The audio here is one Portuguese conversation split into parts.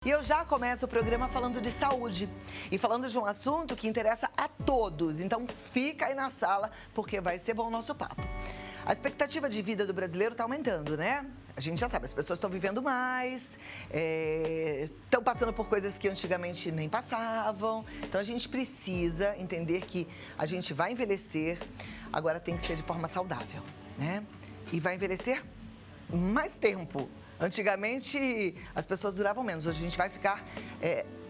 E eu já começo o programa falando de saúde e falando de um assunto que interessa a todos. Então fica aí na sala porque vai ser bom o nosso papo. A expectativa de vida do brasileiro está aumentando, né? A gente já sabe, as pessoas estão vivendo mais, estão passando por coisas que antigamente nem passavam. Então a gente precisa entender que a gente vai envelhecer, agora tem que ser de forma saudável, né? E vai envelhecer mais tempo. Antigamente, as pessoas duravam menos. Hoje a gente vai ficar,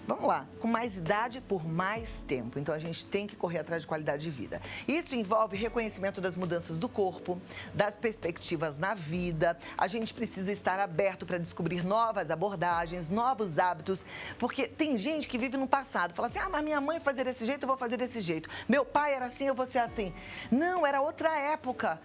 vamos lá, com mais idade por mais tempo. Então, a gente tem que correr atrás de qualidade de vida. Isso envolve reconhecimento das mudanças do corpo, das perspectivas na vida. A gente precisa estar aberto para descobrir novas abordagens, novos hábitos. Porque tem gente que vive no passado. Fala assim, mas minha mãe fazia desse jeito, eu vou fazer desse jeito. Meu pai era assim, eu vou ser assim. Não, era outra época.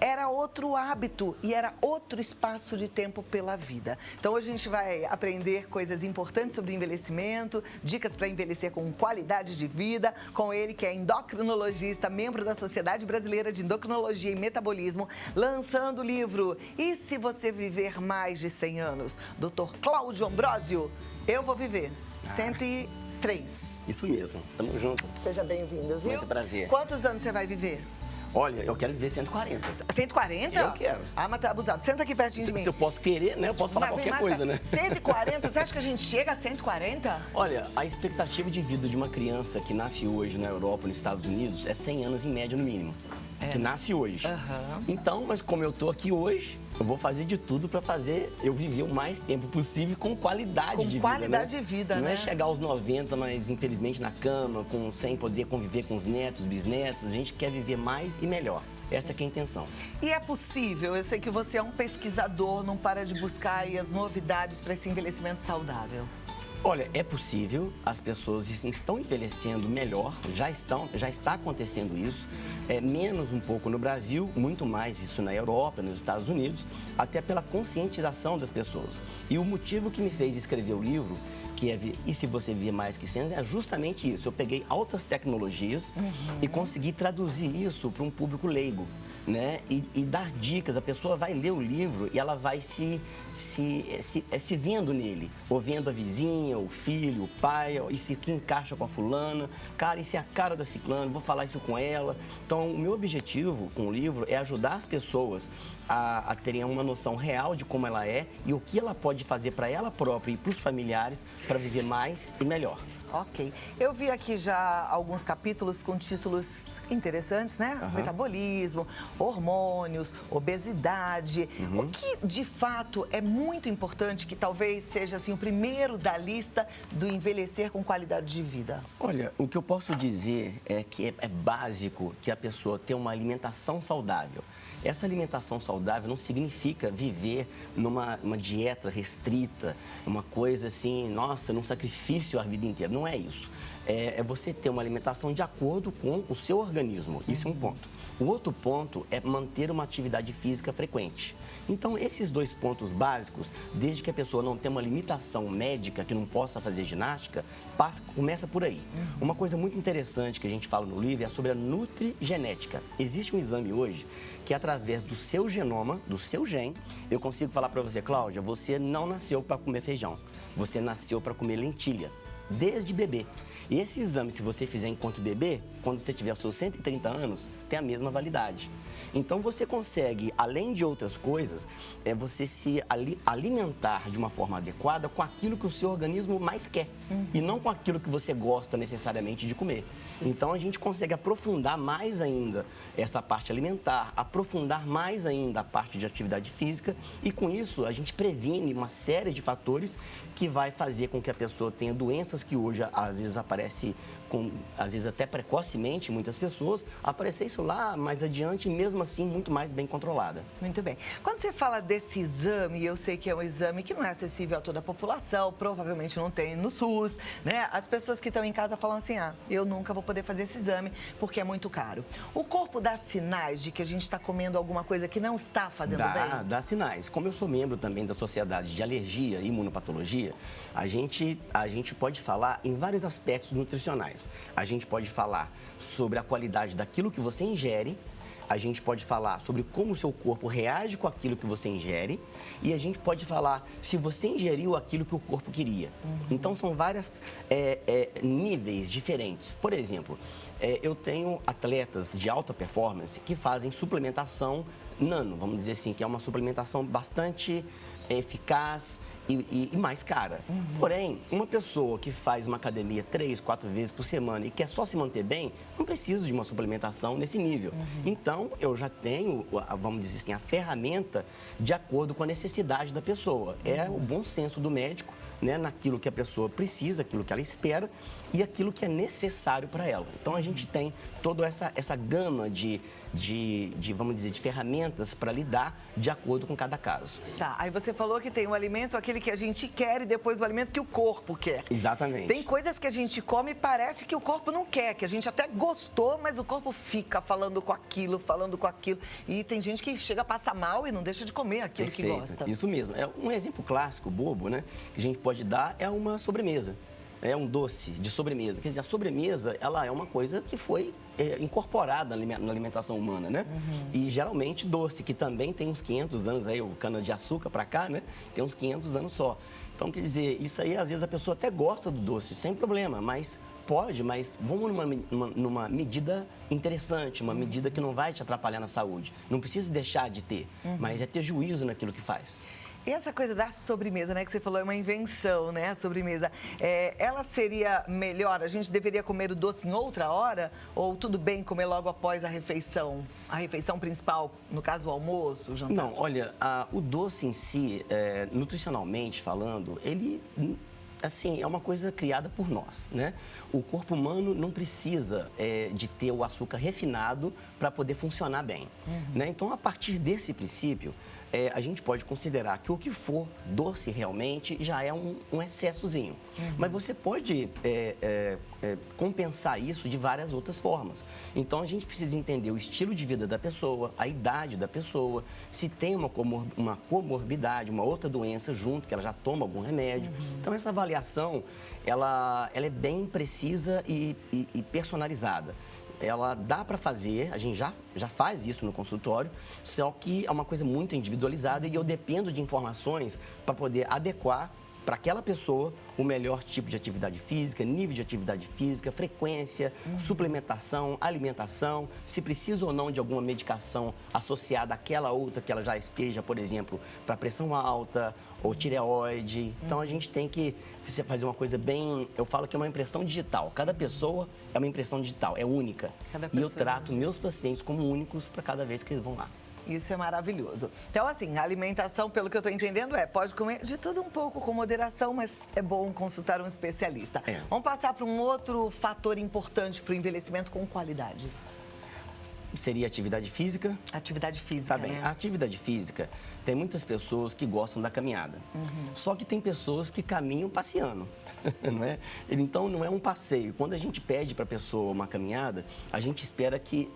Era outro hábito e era outro espaço de tempo pela vida. Então, hoje a gente vai aprender coisas importantes sobre envelhecimento, dicas para envelhecer com qualidade de vida, com ele que é endocrinologista, membro da Sociedade Brasileira de Endocrinologia e Metabolismo, lançando o livro E se você viver mais de 100 anos? Dr. Cláudio Ambrosio, eu vou viver 103. Isso mesmo, tamo junto. Seja bem-vindo, viu? Muito prazer. Quantos anos você vai viver? Olha, eu quero viver 140. 140? Eu quero. Mas tá abusado. Senta aqui pertinho de mim. Se eu posso querer, né? Eu posso falar qualquer coisa, né? 140? Você acha que a gente chega a 140? Olha, a expectativa de vida de uma criança que nasce hoje na Europa, nos Estados Unidos, é 100 anos em média no mínimo. Que nasce hoje. Então, mas como eu tô aqui hoje, eu vou fazer de tudo para fazer eu viver o mais tempo possível com qualidade de vida. Com qualidade de vida, né? Não é chegar aos 90, mas infelizmente na cama, sem poder conviver com os netos, bisnetos. A gente quer viver mais e melhor. Essa que é a intenção. E é possível, eu sei que você é um pesquisador, não para de buscar aí as novidades para esse envelhecimento saudável. Olha, é possível, as pessoas estão envelhecendo melhor, já está acontecendo isso, menos um pouco no Brasil, muito mais isso na Europa, nos Estados Unidos, até pela conscientização das pessoas. E o motivo que me fez escrever o livro, que é E se você viver mais que 100, é justamente isso. Eu peguei altas tecnologias e consegui traduzir isso para um público leigo, né? E dar dicas. A pessoa vai ler o livro e ela vai se vendo nele, ou vendo a vizinha, o filho, o pai, isso aqui encaixa com a fulana, cara, isso é a cara da ciclana, vou falar isso com ela. Então, o meu objetivo com o livro é ajudar as pessoas a terem uma noção real de como ela é e o que ela pode fazer para ela própria e para os familiares para viver mais e melhor. Ok. Eu vi aqui já alguns capítulos com títulos interessantes, né? Metabolismo, hormônios, obesidade. O que, de fato, é muito importante, que talvez seja assim, o primeiro da lista do envelhecer com qualidade de vida? Olha, o que eu posso dizer é que é básico que a pessoa tenha uma alimentação saudável. Essa alimentação saudável não significa viver numa dieta restrita, uma coisa assim, nossa, num sacrifício a vida inteira. Não é isso. É você ter uma alimentação de acordo com o seu organismo. Isso é um ponto. O outro ponto é manter uma atividade física frequente. Então, esses dois pontos básicos, desde que a pessoa não tenha uma limitação médica, que não possa fazer ginástica, começa por aí. Uma coisa muito interessante que a gente fala no livro é sobre a nutrigenética. Existe um exame hoje que, através do seu genoma, do seu gene, eu consigo falar para você, Cláudia, você não nasceu para comer feijão, você nasceu para comer lentilha, desde bebê. E esse exame, se você fizer enquanto bebê, quando você tiver seus 130 anos, tem a mesma validade. Então, você consegue, além de outras coisas, você se alimentar de uma forma adequada com aquilo que o seu organismo mais quer. E não com aquilo que você gosta necessariamente de comer. Então, a gente consegue aprofundar mais ainda essa parte alimentar, aprofundar mais ainda a parte de atividade física. E com isso, a gente previne uma série de fatores que vai fazer com que a pessoa tenha doenças que hoje, às vezes, aparecem às vezes até precocemente, muitas pessoas, aparecer isso lá mais adiante, mesmo assim, muito mais bem controlada. Muito bem. Quando você fala desse exame, eu sei que é um exame que não é acessível a toda a população, provavelmente não tem no SUS, né? As pessoas que estão em casa falam assim, eu nunca vou poder fazer esse exame porque é muito caro. O corpo dá sinais de que a gente está comendo alguma coisa que não está fazendo bem? Dá sinais. Como eu sou membro também da Sociedade de Alergia e Imunopatologia, a gente pode falar em vários aspectos nutricionais. A gente pode falar sobre a qualidade daquilo que você ingere, a gente pode falar sobre como o seu corpo reage com aquilo que você ingere e a gente pode falar se você ingeriu aquilo que o corpo queria. Então, são vários níveis diferentes. Por exemplo, eu tenho atletas de alta performance que fazem suplementação nano, vamos dizer assim, que é uma suplementação bastante eficaz e mais cara. Porém, uma pessoa que faz uma academia 3, 4 vezes por semana e quer só se manter bem, não precisa de uma suplementação nesse nível. Então, eu já tenho, vamos dizer assim, a ferramenta de acordo com a necessidade da pessoa. É o bom senso do médico, né, naquilo que a pessoa precisa, aquilo que ela espera e aquilo que é necessário para ela. Então, a gente tem toda essa gama de, vamos dizer, de ferramentas para lidar de acordo com cada caso. Tá, aí você falou que tem o alimento, aquele que a gente quer e depois o alimento que o corpo quer. Exatamente. Tem coisas que a gente come e parece que o corpo não quer, que a gente até gostou, mas o corpo fica falando com aquilo. E tem gente que chega a passar mal e não deixa de comer aquilo que gosta. Isso mesmo. É um exemplo clássico, bobo, né, que a gente pode dar é uma sobremesa. É um doce de sobremesa. Quer dizer, a sobremesa, ela é uma coisa que foi incorporada na alimentação humana, né? E geralmente doce, que também tem uns 500 anos aí, o cana-de-açúcar para cá, né? Tem uns 500 anos só. Então, quer dizer, isso aí, às vezes, a pessoa até gosta do doce, sem problema, mas vamos numa medida interessante, uma medida que não vai te atrapalhar na saúde. Não precisa deixar de ter, mas é ter juízo naquilo que faz. E essa coisa da sobremesa, né, que você falou, é uma invenção, né, a sobremesa. Ela seria melhor, a gente deveria comer o doce em outra hora? Ou tudo bem comer logo após a refeição principal, no caso o almoço, o jantar? Não, olha, o doce em si, nutricionalmente falando, ele... assim, é uma coisa criada por nós, né? O corpo humano não precisa de ter o açúcar refinado para poder funcionar bem, né? Então, a partir desse princípio, a gente pode considerar que o que for doce realmente já é um excessozinho. Mas você pode compensar isso de várias outras formas. Então, a gente precisa entender o estilo de vida da pessoa, a idade da pessoa, se tem uma comorbidade, uma outra doença junto, que ela já toma algum remédio. Então, essa avaliação, ela é bem precisa e personalizada. Ela dá para fazer, a gente já faz isso no consultório, só que é uma coisa muito individualizada e eu dependo de informações para poder adequar para aquela pessoa o melhor tipo de atividade física, nível de atividade física, frequência, suplementação, alimentação, se precisa ou não de alguma medicação associada àquela outra que ela já esteja, por exemplo, para pressão alta ou tireoide. Então, a gente tem que fazer uma coisa bem... Eu falo que é uma impressão digital. Cada pessoa é uma impressão digital, é única. E eu trato meus pacientes como únicos para cada vez que eles vão lá. Isso é maravilhoso. Então, assim, a alimentação, pelo que eu estou entendendo, pode comer de tudo um pouco com moderação, mas é bom consultar um especialista. Vamos passar para um outro fator importante para o envelhecimento com qualidade. Seria atividade física. Atividade física, tá bem. né? A atividade física, tem muitas pessoas que gostam da caminhada. Só que tem pessoas que caminham passeando. Não é? Então, não é um passeio. Quando a gente pede para a pessoa uma caminhada, a gente espera que...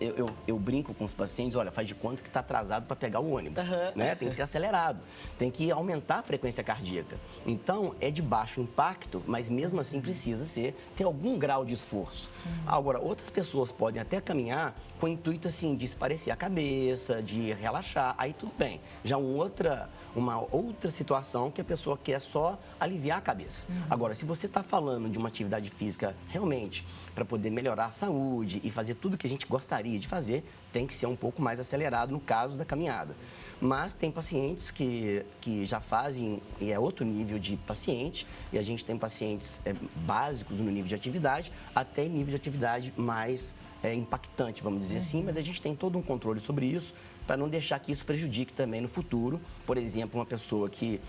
Eu brinco com os pacientes, olha, faz de conta que está atrasado para pegar o ônibus. Né? Tem que ser acelerado. Tem que aumentar a frequência cardíaca. Então, é de baixo impacto, mas mesmo assim precisa ter algum grau de esforço. Agora, outras pessoas podem até caminhar com o intuito, assim, de esparecer a cabeça, de relaxar. Aí tudo bem. Já uma outra situação que a pessoa quer só aliviar a cabeça. Agora, se você está falando de uma atividade física realmente para poder melhorar a saúde e fazer tudo que a gente gostaria de fazer, tem que ser um pouco mais acelerado no caso da caminhada. Mas tem pacientes que já fazem, e é outro nível de paciente, e a gente tem pacientes básicos no nível de atividade, até nível de atividade mais impactante, vamos dizer assim, mas a gente tem todo um controle sobre isso para não deixar que isso prejudique também no futuro. Por exemplo, uma pessoa que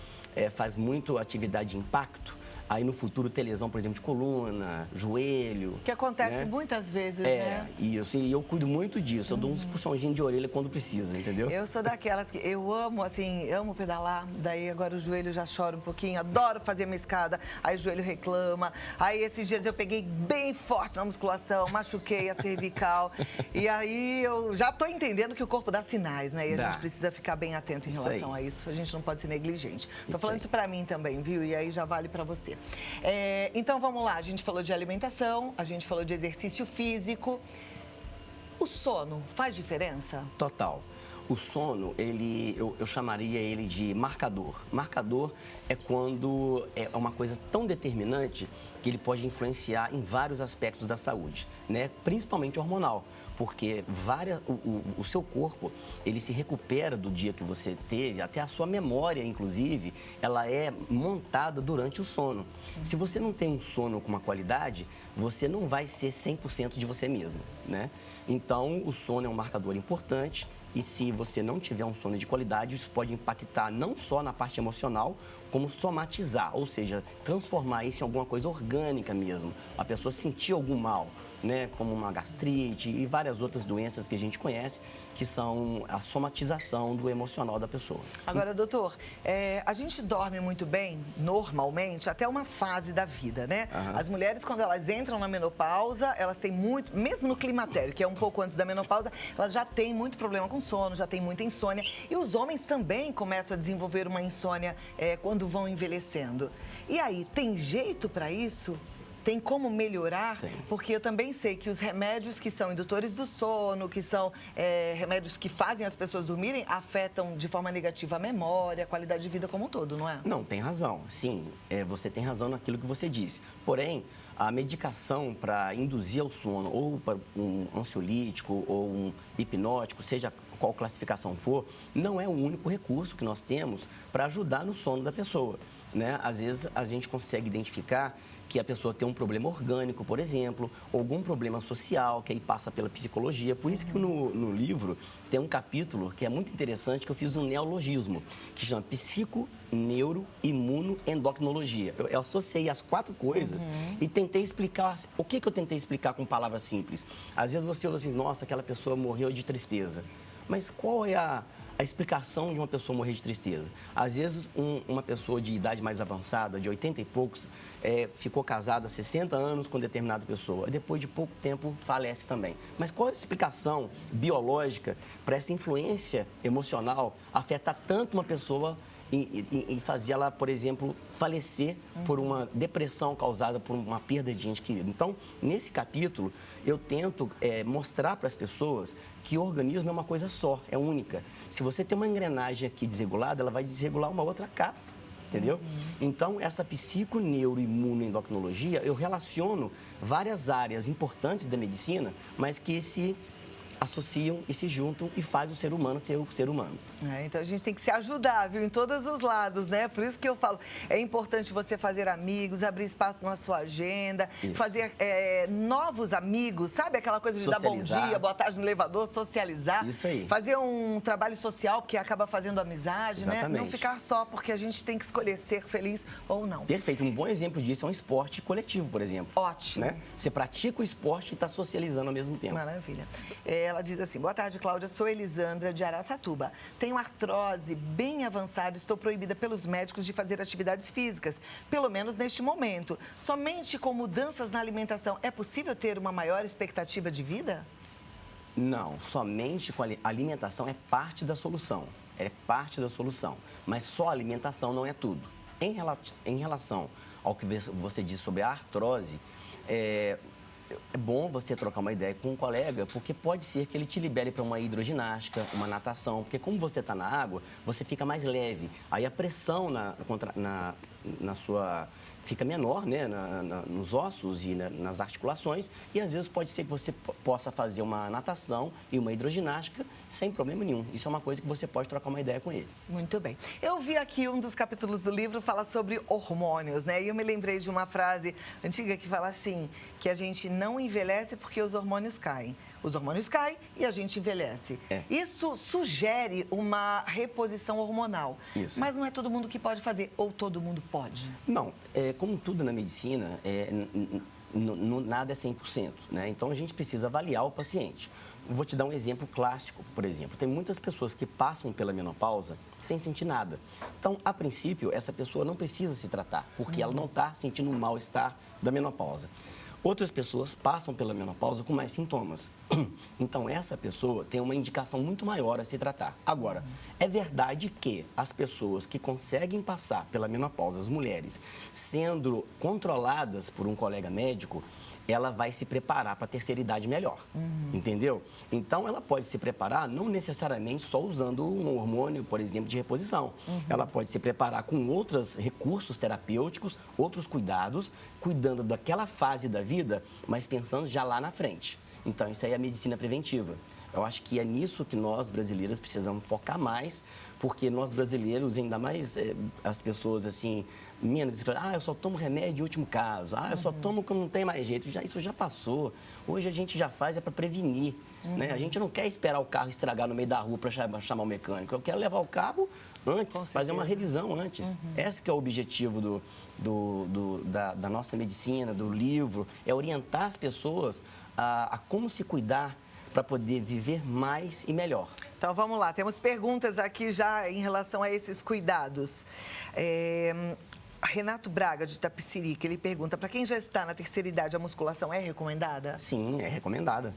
faz muito atividade de impacto, aí no futuro ter lesão, por exemplo, de coluna, joelho. Que acontece, né, muitas vezes, né? Isso, e eu cuido muito disso. Eu dou uns puxãozinhos de orelha quando precisa, entendeu? Eu sou daquelas que eu amo, assim, amo pedalar, daí agora o joelho já chora um pouquinho, adoro fazer minha escada, aí o joelho reclama. Aí esses dias eu peguei bem forte na musculação, machuquei a cervical. E aí eu já tô entendendo que o corpo dá sinais, né? E a gente precisa ficar bem atento em relação a isso. A gente não pode ser negligente. Tô falando isso pra mim também, viu? E aí já vale pra você. Então vamos lá, a gente falou de alimentação, a gente falou de exercício físico. O sono faz diferença? Total. O sono, eu chamaria ele de marcador. Marcador é quando é uma coisa tão determinante que ele pode influenciar em vários aspectos da saúde, né? Principalmente hormonal, porque o seu corpo, ele se recupera do dia que você teve, até a sua memória, inclusive, ela é montada durante o sono. Se você não tem um sono com uma qualidade, você não vai ser 100% de você mesmo, né? Então, o sono é um marcador importante. E se você não tiver um sono de qualidade, isso pode impactar não só na parte emocional, como somatizar, ou seja, transformar isso em alguma coisa orgânica mesmo. A pessoa sentir algum mal, né, como uma gastrite e várias outras doenças que a gente conhece, que são a somatização do emocional da pessoa. Agora, doutor, a gente dorme muito bem, normalmente, até uma fase da vida, né? Aham. As mulheres, quando elas entram na menopausa, elas têm muito, mesmo no climatério, que é um pouco antes da menopausa, elas já têm muito problema com sono, já têm muita insônia. E os homens também começam a desenvolver uma insônia quando vão envelhecendo. E aí, tem jeito para isso? Tem como melhorar? Tem. Porque eu também sei que os remédios que são indutores do sono, que são remédios que fazem as pessoas dormirem, afetam de forma negativa a memória, a qualidade de vida como um todo, não é? Não, tem razão. Sim, você tem razão naquilo que você disse. Porém, a medicação para induzir ao sono, ou para um ansiolítico ou um hipnótico, seja qual classificação for, não é o único recurso que nós temos para ajudar no sono da pessoa, né? Às vezes, a gente consegue identificar que a pessoa tem um problema orgânico, por exemplo, ou algum problema social, que aí passa pela psicologia. Por isso que no livro tem um capítulo que é muito interessante, que eu fiz um neologismo, que chama Psico, Neuro, Imuno, Endocrinologia. Eu associei as 4 coisas e tentei explicar. O que eu tentei explicar com palavras simples? Às vezes você ouve assim, nossa, aquela pessoa morreu de tristeza. Mas qual é a explicação de uma pessoa morrer de tristeza? Às vezes, uma pessoa de idade mais avançada, de 80 e poucos, ficou casada há 60 anos com determinada pessoa. Depois de pouco tempo, falece também. Mas qual é a explicação biológica para essa influência emocional afetar tanto uma pessoa e fazer ela, por exemplo, falecer por uma depressão causada por uma perda de ente querido? Então, nesse capítulo, eu tento mostrar para as pessoas que o organismo é uma coisa só, é única. Se você tem uma engrenagem aqui desregulada, ela vai desregular uma outra capa, entendeu? Então, essa psico, neuro, imuno, endocrinologia, eu relaciono várias áreas importantes da medicina, mas que se associam e se juntam e faz o ser humano ser o ser humano. Então a gente tem que se ajudar, viu? Em todos os lados, né? Por isso que eu falo, é importante você fazer amigos, abrir espaço na sua agenda, Isso. fazer novos amigos, sabe? Aquela coisa de dar bom Socializar. dia, boa tarde no elevador, socializar. Isso aí. Fazer um trabalho social que acaba fazendo amizade, né? Exatamente. Não ficar só porque a gente tem que escolher ser feliz ou não. Perfeito. Um bom exemplo disso é um esporte coletivo, por exemplo. Ótimo. Né? Você pratica o esporte e está socializando ao mesmo tempo. Maravilha. Ela diz assim, boa tarde, Cláudia, sou Elisandra de Araçatuba. Tenho artrose bem avançada, estou proibida pelos médicos de fazer atividades físicas, pelo menos neste momento. Somente com mudanças na alimentação é possível ter uma maior expectativa de vida? Não, somente com a alimentação é parte da solução. É parte da solução. Mas só a alimentação não é tudo. Em relação ao que você disse sobre a artrose, é bom você trocar uma ideia com um colega, porque pode ser que ele te libere para uma hidroginástica, uma natação, porque como você está na água, você fica mais leve. Aí a pressão na sua fica menor, né, nos ossos e nas articulações, e às vezes pode ser que você possa fazer uma natação e uma hidroginástica sem problema nenhum. Isso é uma coisa que você pode trocar uma ideia com ele. Muito bem. Eu vi aqui um dos capítulos do livro fala sobre hormônios, né? E eu me lembrei de uma frase antiga que fala assim, que a gente não envelhece porque os hormônios caem. Os hormônios caem e a gente envelhece. Isso sugere uma reposição hormonal. Isso. Mas não é todo mundo que pode fazer, ou todo mundo pode? Não, como tudo na medicina, nada é 100%, né? Então a gente precisa avaliar o paciente. Vou te dar um exemplo clássico, por exemplo. Tem muitas pessoas que passam pela menopausa sem sentir nada. Então, a princípio, essa pessoa não precisa se tratar, porque ela não está sentindo o mal-estar da menopausa. Outras pessoas passam pela menopausa com mais sintomas. Então, essa pessoa tem uma indicação muito maior a se tratar. Agora, é verdade que as pessoas que conseguem passar pela menopausa, as mulheres, sendo controladas por um colega médico, ela vai se preparar para a terceira idade melhor, entendeu? Então, ela pode se preparar não necessariamente só usando um hormônio, por exemplo, de reposição. Ela pode se preparar com outros recursos terapêuticos, outros cuidados, cuidando daquela fase da vida, mas pensando já lá na frente. Então, isso aí é a medicina preventiva. Eu acho que é nisso que nós, brasileiros, precisamos focar mais, porque nós, brasileiros, ainda mais as pessoas, assim, menos... eu só tomo remédio de último caso. Eu só tomo quando não tem mais jeito. Isso já passou. Hoje a gente já faz para prevenir, né? A gente não quer esperar o carro estragar no meio da rua para chamar o mecânico. Eu quero levar o carro antes, fazer uma revisão antes. Esse que é o objetivo da nossa medicina, do livro, é orientar as pessoas a como se cuidar para poder viver mais e melhor. Então, vamos lá. Temos perguntas aqui já em relação a esses cuidados. Renato Braga, de Itapecerica, ele pergunta, para quem já está na terceira idade, a musculação é recomendada? Sim, é recomendada.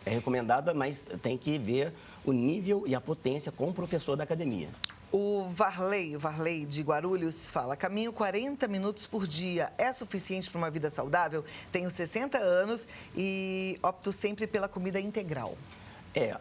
É recomendada, mas tem que ver o nível e a potência com o professor da academia. O Varley de Guarulhos fala, caminho 40 minutos por dia, é suficiente para uma vida saudável? Tenho 60 anos e opto sempre pela comida integral.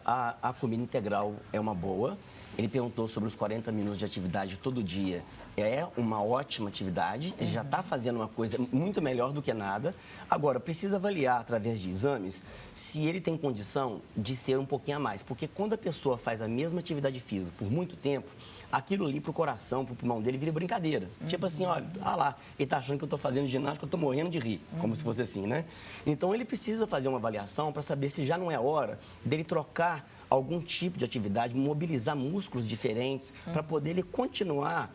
A comida integral é uma boa. Ele perguntou sobre os 40 minutos de atividade todo dia. É uma ótima atividade, ele já está fazendo uma coisa muito melhor do que nada. Agora, precisa avaliar através de exames se ele tem condição de ser um pouquinho a mais. Porque quando a pessoa faz a mesma atividade física por muito tempo, aquilo ali pro coração, pro pulmão dele, vira brincadeira. Tipo assim, olha lá, ele tá achando que eu tô fazendo ginástica, eu tô morrendo de rir, como se fosse assim, né? Então, ele precisa fazer uma avaliação para saber se já não é hora dele trocar algum tipo de atividade, mobilizar músculos diferentes, para poder ele continuar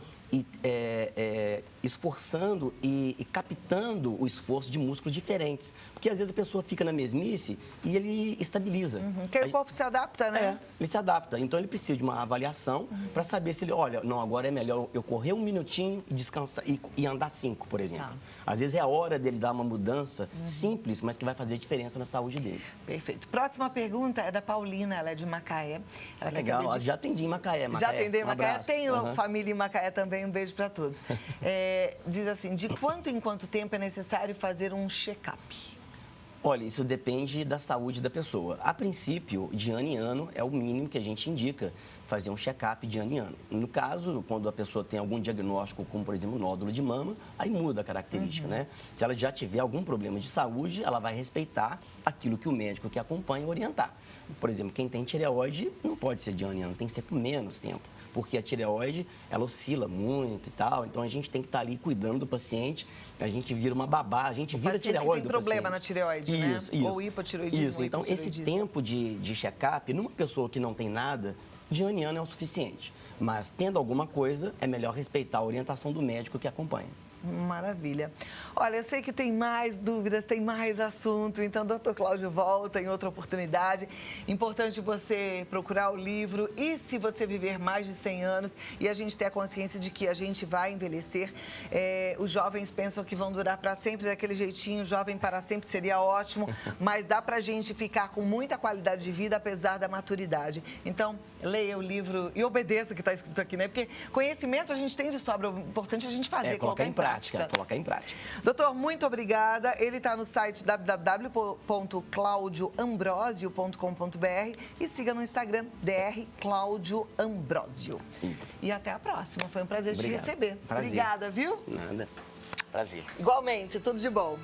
esforçando e captando o esforço de músculos diferentes. Porque às vezes a pessoa fica na mesmice e ele estabiliza. Porque o corpo se adapta, né? Ele se adapta. Então ele precisa de uma avaliação para saber se ele, olha, não, agora é melhor eu correr um minutinho, descansar e andar 5, por exemplo. Às vezes é a hora dele dar uma mudança simples, mas que vai fazer diferença na saúde dele. Perfeito. Próxima pergunta é da Paulina, ela é de Macaé. Ela legal, já atendi em Macaé. Já atendeu em Macaé? Tenho família em Macaé também, um beijo para todos. Diz assim, de quanto em quanto tempo é necessário fazer um check-up? Olha, isso depende da saúde da pessoa. A princípio, de ano em ano, é o mínimo que a gente indica fazer um check-up de ano em ano. No caso, quando a pessoa tem algum diagnóstico, como por exemplo, nódulo de mama, aí muda a característica, né? Se ela já tiver algum problema de saúde, ela vai respeitar aquilo que o médico que acompanha orientar. Por exemplo, quem tem tireoide não pode ser de ano em ano, tem que ser com menos tempo. Porque a tireoide, ela oscila muito e tal, então a gente tem que estar ali cuidando do paciente, a gente vira uma babá, a gente vira tireoide do paciente. Tem problema na tireoide, né? Isso. Ou hipotireoidismo. Isso, então esse tempo de check-up, numa pessoa que não tem nada, de ano em ano é o suficiente. Mas tendo alguma coisa, é melhor respeitar a orientação do médico que acompanha. Maravilha. Olha, eu sei que tem mais dúvidas, tem mais assunto, então o Dr. Cláudio volta em outra oportunidade. Importante você procurar o livro e se você viver mais de 100 anos e a gente ter a consciência de que a gente vai envelhecer, os jovens pensam que vão durar para sempre daquele jeitinho, jovem para sempre seria ótimo, mas dá para a gente ficar com muita qualidade de vida apesar da maturidade. Então, leia o livro e obedeça o que está escrito aqui, né? Porque conhecimento a gente tem de sobra, o importante é a gente fazer, colocar em prática. Colocar em prática. Doutor, muito obrigada. Ele está no site www.claudioambrosio.com.br e siga no Instagram, Dr. Cláudio Ambrosio. E até a próxima. Foi um prazer te receber. Prazer. Obrigada, viu? Nada. Prazer. Igualmente, tudo de bom.